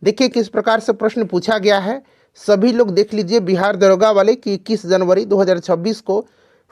देखिए किस प्रकार से प्रश्न पूछा गया है, सभी लोग देख लीजिए बिहार दरोगा वाले कि 21 जनवरी 2026 को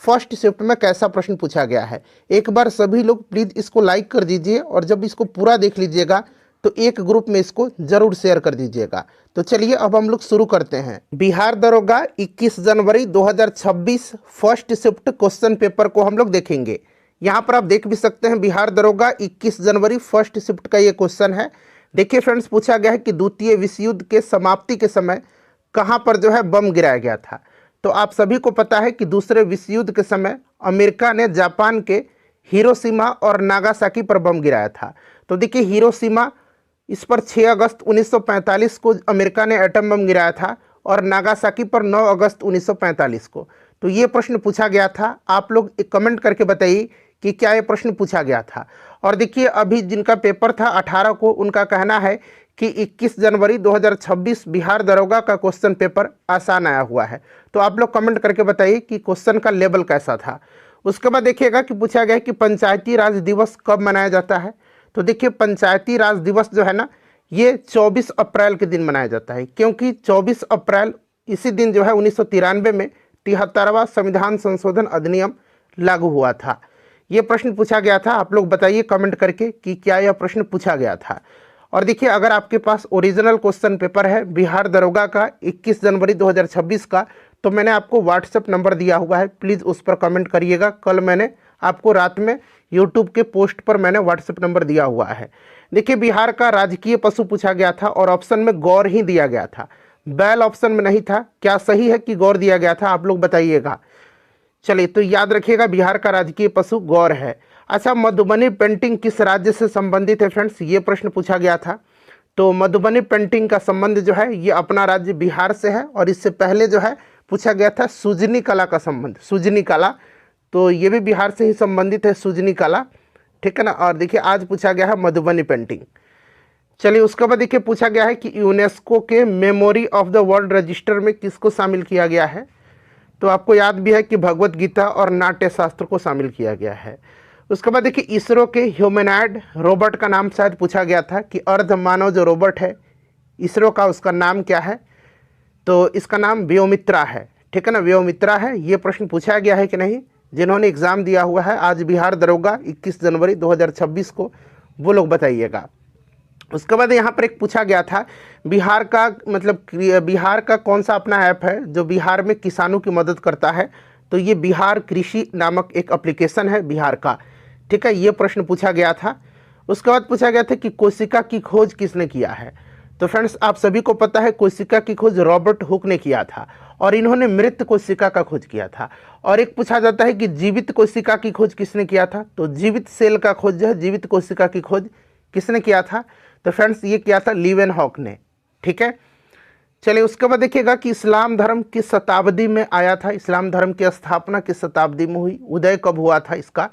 फर्स्ट शिफ्ट में कैसा प्रश्न पूछा गया है। एक बार सभी लोग प्लीज़ इसको लाइक कर दीजिए और जब इसको पूरा देख लीजिएगा तो एक ग्रुप में इसको जरूर शेयर कर दीजिएगा। तो चलिए अब हम लोग शुरू करते हैं। बिहार दरोगा 21 जनवरी 2026 फर्स्ट शिफ्ट क्वेश्चन पेपर को हम लोग देखेंगे। यहाँ पर आप देख भी सकते हैं बिहार दरोगा 21 जनवरी फर्स्ट शिफ्ट का ये क्वेश्चन है। देखिए फ्रेंड्स, पूछा गया है कि द्वितीय विश्व युद्ध के समाप्ति के समय कहाँ पर जो है बम गिराया गया था। तो आप सभी को पता है कि दूसरे विश्व युद्ध के समय अमेरिका ने जापान के हिरोशिमा और नागासाकी पर बम गिराया था। तो देखिए हिरोशिमा, इस पर 6 अगस्त 1945 को अमेरिका ने एटम बम गिराया था और नागासाकी पर 9 अगस्त 1945 को। तो ये प्रश्न पूछा गया था। आप लोग एक कमेंट करके बताइए कि क्या ये प्रश्न पूछा गया था। और देखिए अभी जिनका पेपर था 18 को, उनका कहना है कि 21 जनवरी 2026 बिहार दरोगा का क्वेश्चन पेपर आसान आया हुआ है। तो आप लोग कमेंट करके बताइए कि क्वेश्चन का लेवल कैसा था। उसके बाद देखिएगा कि पूछा गया है कि पंचायती राज दिवस कब मनाया जाता है। तो देखिए पंचायती राज दिवस जो है ना, ये 24 अप्रैल के दिन मनाया जाता है, क्योंकि 24 अप्रैल इसी दिन जो है 1993 में 73वां संविधान संशोधन अधिनियम लागू हुआ था। ये प्रश्न पूछा गया था। आप लोग बताइए कमेंट करके कि क्या यह प्रश्न पूछा गया था। और देखिए अगर आपके पास ओरिजिनल क्वेश्चन पेपर है बिहार दरोगा का 21 जनवरी 2026 का, तो मैंने आपको व्हाट्सएप नंबर दिया हुआ है, प्लीज़ उस पर कमेंट करिएगा। कल मैंने आपको रात में यूट्यूब के पोस्ट पर मैंने व्हाट्सएप नंबर दिया हुआ है। देखिए बिहार का राजकीय पशु पूछा गया था और ऑप्शन में गौर ही दिया गया था, बैल ऑप्शन में नहीं था। क्या सही है कि गौर दिया गया था, आप लोग बताइएगा। चलिए तो याद रखिएगा बिहार का राजकीय पशु गौर है। अच्छा, मधुबनी पेंटिंग किस राज्य से संबंधित है फ्रेंड्स, ये प्रश्न पूछा गया था। तो मधुबनी पेंटिंग का संबंध जो है ये अपना राज्य बिहार से है। और इससे पहले जो है पूछा गया था सुजनी कला का संबंध, सुजनी कला, तो ये भी बिहार से ही संबंधित है, सुजनी कला, ठीक है ना। और देखिए आज पूछा गया है मधुबनी पेंटिंग। चलिए उसके बाद देखिए पूछा गया है कि यूनेस्को के memory of the world register में किसको शामिल किया गया है। तो आपको याद भी है कि भगवत गीता और नाट्य शास्त्र को शामिल किया गया है। उसके बाद देखिए इसरो के ह्यूमनॉइड रोबोट का नाम शायद पूछा गया था कि अर्ध मानव जो रोबोट है इसरो का, उसका नाम क्या है। तो इसका नाम व्योमित्रा है, ठीक है ना, व्योमित्रा है। ये प्रश्न पूछा गया है कि नहीं, जिन्होंने एग्ज़ाम दिया हुआ है आज बिहार दरोगा 21 जनवरी 2026 को, वो लोग बताइएगा। उसके बाद यहाँ पर एक पूछा गया था बिहार का, मतलब बिहार का कौन सा अपना ऐप है जो बिहार में किसानों की मदद करता है। तो ये बिहार कृषि नामक एक एप्लीकेशन है बिहार का, ठीक है। ये प्रश्न पूछा गया था। उसके बाद पूछा गया था कि कोशिका की खोज किसने किया है। तो फ्रेंड्स आप सभी को पता है कोशिका की खोज रॉबर्ट हुक ने किया था और इन्होंने मृत कोशिका का खोज किया था। और एक पूछा जाता है कि जीवित कोशिका की खोज किसने किया था। तो जीवित सेल का खोज जो है, जीवित कोशिका की खोज किसने किया था। तो फ्रेंड्स ये किया था लीवेनहॉक ने, ठीक है। चलिए उसके बाद देखिएगा कि इस्लाम धर्म किस शताब्दी में आया था, इस्लाम धर्म की स्थापना किस शताब्दी में हुई, उदय कब हुआ था इसका,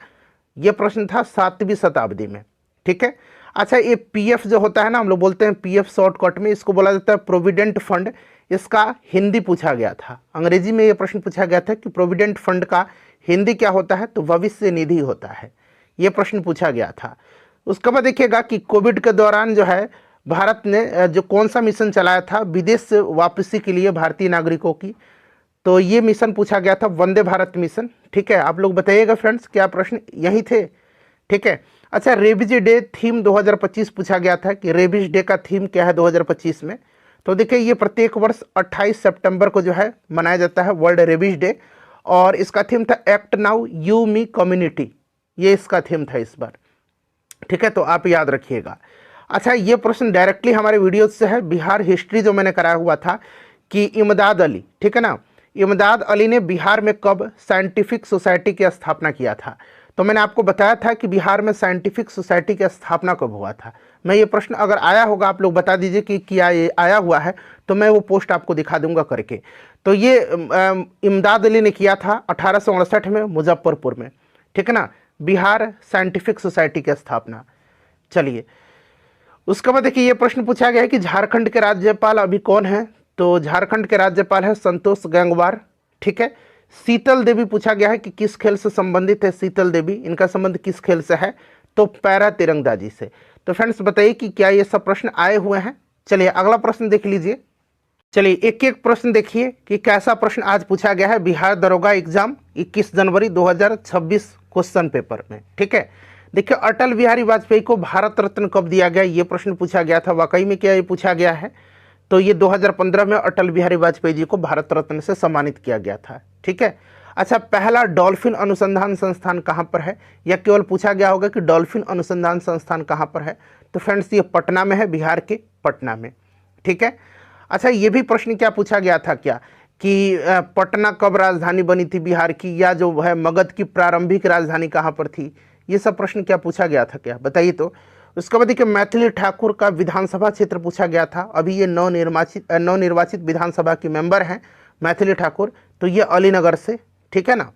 ये प्रश्न था 7वीं शताब्दी में, ठीक है। अच्छा, ये पीएफ जो होता है ना, हम लोग बोलते हैं पीएफ शॉर्टकट में, इसको बोला जाता है प्रोविडेंट फंड। इसका हिंदी पूछा गया था, अंग्रेजी में ये प्रश्न पूछा गया था कि प्रोविडेंट फंड का हिंदी क्या होता है। तो भविष्य निधि होता है, ये प्रश्न पूछा गया था। उसके बाद देखिएगा कि कोविड के दौरान जो है भारत ने जो कौन सा मिशन चलाया था विदेश से वापसी के लिए भारतीय नागरिकों की। तो ये मिशन पूछा गया था वंदे भारत मिशन, ठीक है। आप लोग बताइएगा फ्रेंड्स क्या प्रश्न यही थे, ठीक है। अच्छा, रेबीज डे थीम 2025 पूछा गया था कि रेबीज डे का थीम क्या है 2025 में। तो देखिए ये प्रत्येक वर्ष 28 सितंबर को जो है मनाया जाता है वर्ल्ड रेबीज डे। और इसका थीम था act now you me community, ये इसका थीम था इस बार, ठीक है। तो आप याद रखिएगा। अच्छा, ये प्रश्न डायरेक्टली हमारे वीडियो से है, बिहार हिस्ट्री जो मैंने कराया हुआ था कि इमदाद अली, ठीक है ना, इमदाद अली ने बिहार में कब साइंटिफिक सोसाइटी की स्थापना किया था। तो मैंने आपको बताया था कि बिहार में साइंटिफिक सोसाइटी की स्थापना कब हुआ था। मैं ये प्रश्न अगर आया होगा आप लोग बता दीजिए कि क्या ये आया हुआ है, तो मैं वो पोस्ट आपको दिखा दूंगा करके। तो ये इमदाद अली ने किया था 1868 में मुजफ्फरपुर में, ठीक है ना, बिहार साइंटिफिक सोसाइटी की स्थापना। चलिए उसके बाद देखिए ये प्रश्न पूछा गया है कि झारखंड के राज्यपाल अभी कौन है। तो झारखंड के राज्यपाल है संतोष गंगवार, ठीक है। शीतल देवी पूछा गया है कि किस खेल से संबंधित है शीतल देवी, इनका संबंध किस खेल से है। तो पैरा तिरंगबाजी से। तो फ्रेंड्स बताइए कि क्या ये सब प्रश्न आए हुए हैं। चलिए अगला प्रश्न देख लीजिए। चलिए एक एक प्रश्न देखिए कि कैसा प्रश्न आज पूछा गया है बिहार दरोगा एग्जाम 21 जनवरी 2026 क्वेश्चन पेपर में। ठीक है, देखिए अटल बिहारी वाजपेयी को भारत रत्न कब दिया गया, ये प्रश्न पूछा गया था। वाकई में क्या ये पूछा गया है? तो ये 2015 में अटल बिहारी वाजपेयी जी को भारत रत्न से सम्मानित किया गया था। ठीक है, अच्छा पहला डॉल्फिन अनुसंधान संस्थान कहाँ पर है, या केवल पूछा गया होगा कि डॉल्फिन अनुसंधान संस्थान कहाँ पर है? तो फ्रेंड्स ये पटना में है, बिहार के पटना में। ठीक है, अच्छा ये भी प्रश्न क्या पूछा गया था क्या कि पटना कब राजधानी बनी थी बिहार की, या जो है मगध की प्रारंभिक राजधानी कहाँ पर थी? ये सब प्रश्न क्या पूछा गया था क्या, बताइए तो। उसके बाद देखिए मैथिली ठाकुर का विधानसभा क्षेत्र पूछा गया था। अभी ये नवनिर्वाचित विधानसभा के मेंबर हैं मैथिली ठाकुर, तो ये अलीनगर से। ठीक है ना।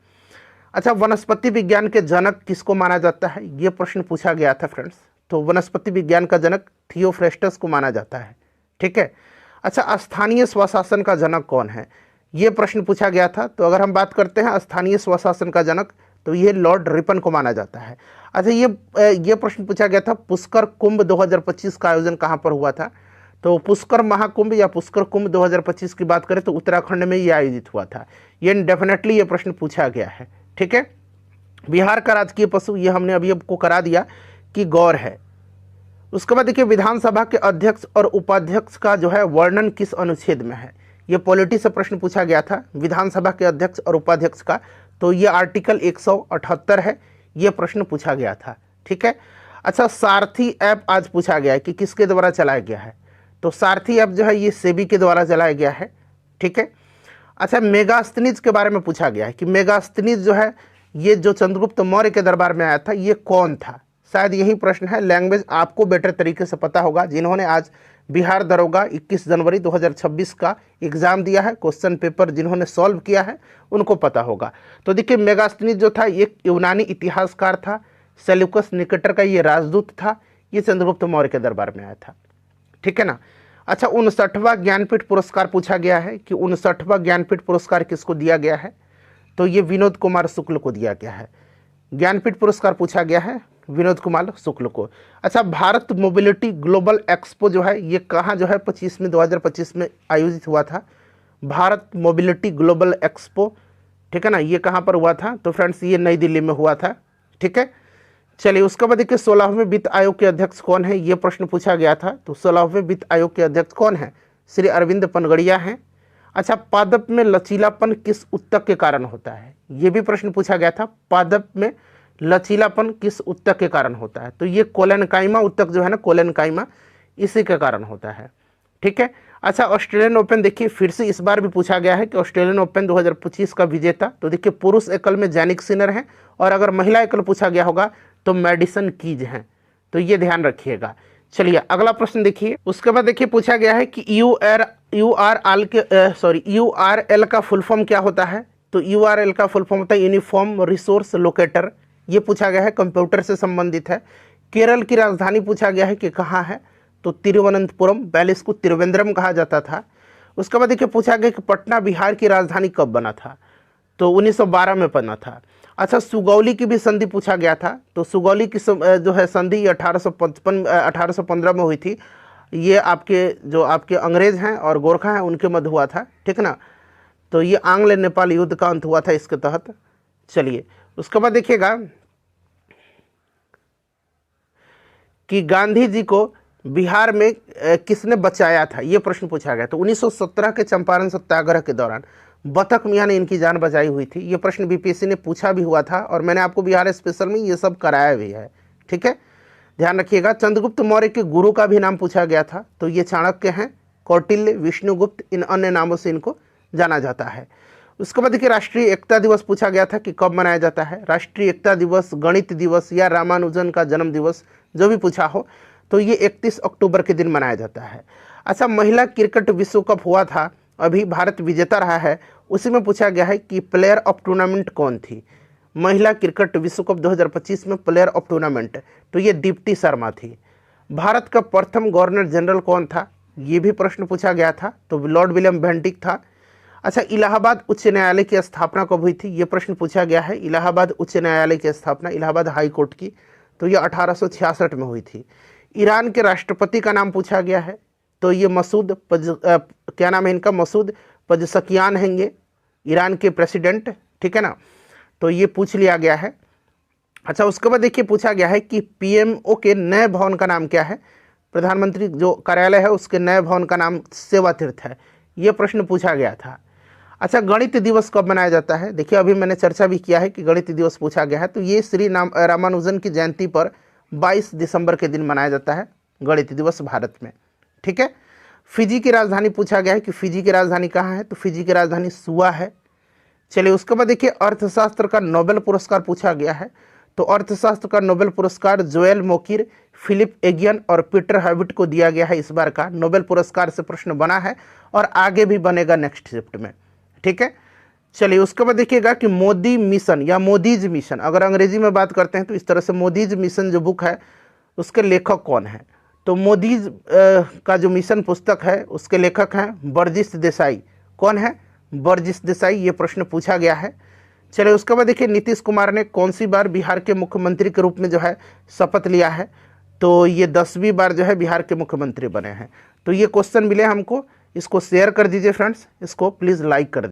अच्छा वनस्पति विज्ञान के जनक किसको माना जाता है, ये प्रश्न पूछा गया था फ्रेंड्स। तो वनस्पति विज्ञान का जनक थियोफ्रेस्टस को माना जाता है। ठीक है, अच्छा स्थानीय स्वशासन का जनक कौन है, ये प्रश्न पूछा गया था। तो अगर हम बात करते हैं स्थानीय स्वशासन का जनक, तो ये लॉर्ड रिपन को माना जाता है। अच्छा ये प्रश्न पूछा गया था पुष्कर कुंभ 2025 का आयोजन कहाँ पर हुआ था? तो पुष्कर महाकुंभ या पुष्कर कुंभ 2025 की बात करें तो उत्तराखंड में ये आयोजित हुआ था। ये डेफिनेटली ये प्रश्न पूछा गया है। ठीक है, बिहार का राजकीय पशु, ये हमने अभी आपको करा दिया कि गौर है। उसके बाद देखिए विधानसभा के अध्यक्ष और उपाध्यक्ष का जो है वर्णन किस अनुच्छेद में है, ये पॉलिटी से प्रश्न पूछा गया था विधानसभा के अध्यक्ष और उपाध्यक्ष का। तो ये आर्टिकल 178 है, ये प्रश्न पूछा गया था। ठीक है, अच्छा सारथी ऐप आज पूछा गया है कि किसके द्वारा चलाया गया है? तो सारथी ऐप जो है ये सेबी के द्वारा चलाया गया है। ठीक है, अच्छा मेगास्थनीज के बारे में पूछा गया है कि मेगास्थनीज जो है ये जो चंद्रगुप्त मौर्य के दरबार में आया था ये कौन था? शायद यही प्रश्न है। लैंग्वेज आपको बेटर तरीके से पता होगा, जिन्होंने आज बिहार दरोगा 21 जनवरी 2026 का एग्जाम दिया है, क्वेश्चन पेपर जिन्होंने सॉल्व किया है उनको पता होगा। तो देखिए मेगास्थनीज जो था एक यूनानी इतिहासकार था, सेल्यूकस निकेटर का ये राजदूत था, ये चंद्रगुप्त मौर्य के दरबार में आया था। ठीक है ना। अच्छा 59वां ज्ञानपीठ पुरस्कार पूछा गया है कि 59वां ज्ञानपीठ पुरस्कार किसको दिया गया है? तो ये विनोद कुमार शुक्ल को दिया गया है। ज्ञानपीठ पुरस्कार पूछा गया है विनोद कुमार शुक्ल को। अच्छा भारत मोबिलिटी ग्लोबल एक्सपो जो है ये कहाँ जो है 2025 में आयोजित हुआ था? भारत मोबिलिटी ग्लोबल एक्सपो, ठीक है ना, ये कहाँ पर हुआ था? तो फ्रेंड्स ये नई दिल्ली में हुआ था। ठीक है, चलिए उसके बाद देखिए 16वें वित्त आयोग के अध्यक्ष कौन है, ये प्रश्न पूछा गया था। तो 16वें वित्त आयोग के अध्यक्ष कौन है? श्री अरविंद पनगड़िया हैं। अच्छा पादप में लचीलापन किस उत्तक के कारण होता है, ये भी प्रश्न पूछा गया था। पादप में लचीलापन किस उत्तक के कारण होता है? तो ये कोलेनकाइमा उत्तक जो है ना, कोलेनकाइमा, इसी के कारण होता है। ठीक है, अच्छा ऑस्ट्रेलियन ओपन देखिए फिर से इस बार भी पूछा गया है कि ऑस्ट्रेलियन ओपन 2025 का विजेता, तो देखिए पुरुष एकल में जैनिक सिनर हैं, और अगर महिला एकल पूछा गया होगा तो मेडिसन कीज हैं, तो ये ध्यान रखिएगा। चलिए अगला प्रश्न देखिए। उसके बाद देखिए पूछा गया है कि URL का फुल फॉर्म क्या होता है? तो URL का फुल फॉर्म होता है यूनिफॉर्म रिसोर्स लोकेटर, ये पूछा गया है, कंप्यूटर से संबंधित है। केरल की राजधानी पूछा गया है कि कहाँ है? तो तिरुवनंतपुरम, पहले इसको त्रिवेंद्रम कहा जाता था। उसके बाद देखिए पूछा गया कि पटना बिहार की राजधानी कब बना था? तो 1912 में बना था। अच्छा सुगौली की भी संधि पूछा गया था। तो सुगौली की जो है संधि 1815 में हुई थी। ये आपके अंग्रेज हैं और गोरखा हैं उनके मध्य हुआ था। ठीक ना, तो ये आंग्ल नेपाल युद्ध का अंत हुआ था इसके तहत। चलिए उसके बाद देखिएगा कि गांधी जी को बिहार में किसने बचाया था, ये प्रश्न पूछा गया। तो 1917 के चंपारण सत्याग्रह के दौरान बतख मियाँ ने इनकी जान बचाई हुई थी। ये प्रश्न बीपीएससी ने पूछा भी हुआ था और मैंने आपको बिहार स्पेशल में ये सब कराया भी है। ठीक है, ध्यान रखिएगा। चंद्रगुप्त मौर्य के गुरु का भी नाम पूछा गया था। तो ये चाणक्य हैं, कौटिल्य, विष्णुगुप्त, इन अन्य नामों से इनको जाना जाता है। उसके बाद देखिए राष्ट्रीय एकता दिवस पूछा गया था कि कब मनाया जाता है। राष्ट्रीय एकता दिवस, गणित दिवस या रामानुजन का जन्म दिवस, जो भी पूछा हो, तो ये 31 अक्टूबर के दिन मनाया जाता है। अच्छा महिला क्रिकेट विश्व कप हुआ था, अभी भारत विजेता रहा है, उसी में पूछा गया है कि प्लेयर ऑफ टूर्नामेंट कौन थी। महिला क्रिकेट विश्व कप 2025 में प्लेयर ऑफ टूर्नामेंट, तो ये दीप्ति शर्मा थी। भारत का प्रथम गवर्नर जनरल कौन था, ये भी प्रश्न पूछा गया था। तो लॉर्ड विलियम बेंटिक था। अच्छा इलाहाबाद उच्च न्यायालय की स्थापना कब हुई थी, ये प्रश्न पूछा गया है। इलाहाबाद उच्च न्यायालय की स्थापना इलाहाबाद हाई कोर्ट की, तो ये 1866 में हुई थी। ईरान के राष्ट्रपति का नाम पूछा गया है। तो ये क्या नाम है इनका, मसूद पजशकियान हैंगे, ईरान के प्रेसिडेंट, ठीक है ना। तो ये पूछ लिया गया है। अच्छा, उसके बाद देखिए पूछा गया है कि पीएमओ के नए भवन का नाम क्या है। प्रधानमंत्री जो कार्यालय है उसके नए भवन का नाम सेवा तीर्थ है। ये प्रश्न पूछा गया था। अच्छा, गणित दिवस कब मनाया जाता है। देखिए अभी मैंने चर्चा भी किया है कि गणित दिवस पूछा गया है, तो ये श्री रामानुजन की जयंती पर 22 दिसंबर के दिन मनाया जाता है गणित दिवस भारत में, ठीक है। फिजी की राजधानी पूछा गया है कि फिजी की राजधानी कहाँ है, तो फिजी की राजधानी सुआ है। चलिए उसके बाद देखिए अर्थशास्त्र का नोबेल पुरस्कार पूछा गया है। तो अर्थशास्त्र का नोबेल पुरस्कार जोएल मोकिर, फिलिप एगियन और पीटर हैविट को दिया गया है। इस बार का नोबेल पुरस्कार से प्रश्न बना है और आगे भी बनेगा नेक्स्ट शिफ्ट में, ठीक है। चलिए उसके बाद देखिएगा कि मोदी मिशन या मोदीज मिशन, अगर अंग्रेजी में बात करते हैं तो इस तरह से मोदीज मिशन जो बुक है उसके लेखक कौन है। तो मोदीज का जो मिशन पुस्तक है उसके लेखक हैं बर्जिस देसाई। कौन है, बर्जिस देसाई। ये प्रश्न पूछा गया है। चलिए उसके बाद देखिए नीतीश कुमार ने कौन सी बार बिहार के मुख्यमंत्री के रूप में जो है शपथ लिया है। तो ये 10वीं बार जो है बिहार के मुख्यमंत्री बने हैं। तो ये क्वेश्चन मिले हमको, इसको शेयर कर दीजिए फ्रेंड्स, इसको प्लीज़ लाइक कर दीजिए।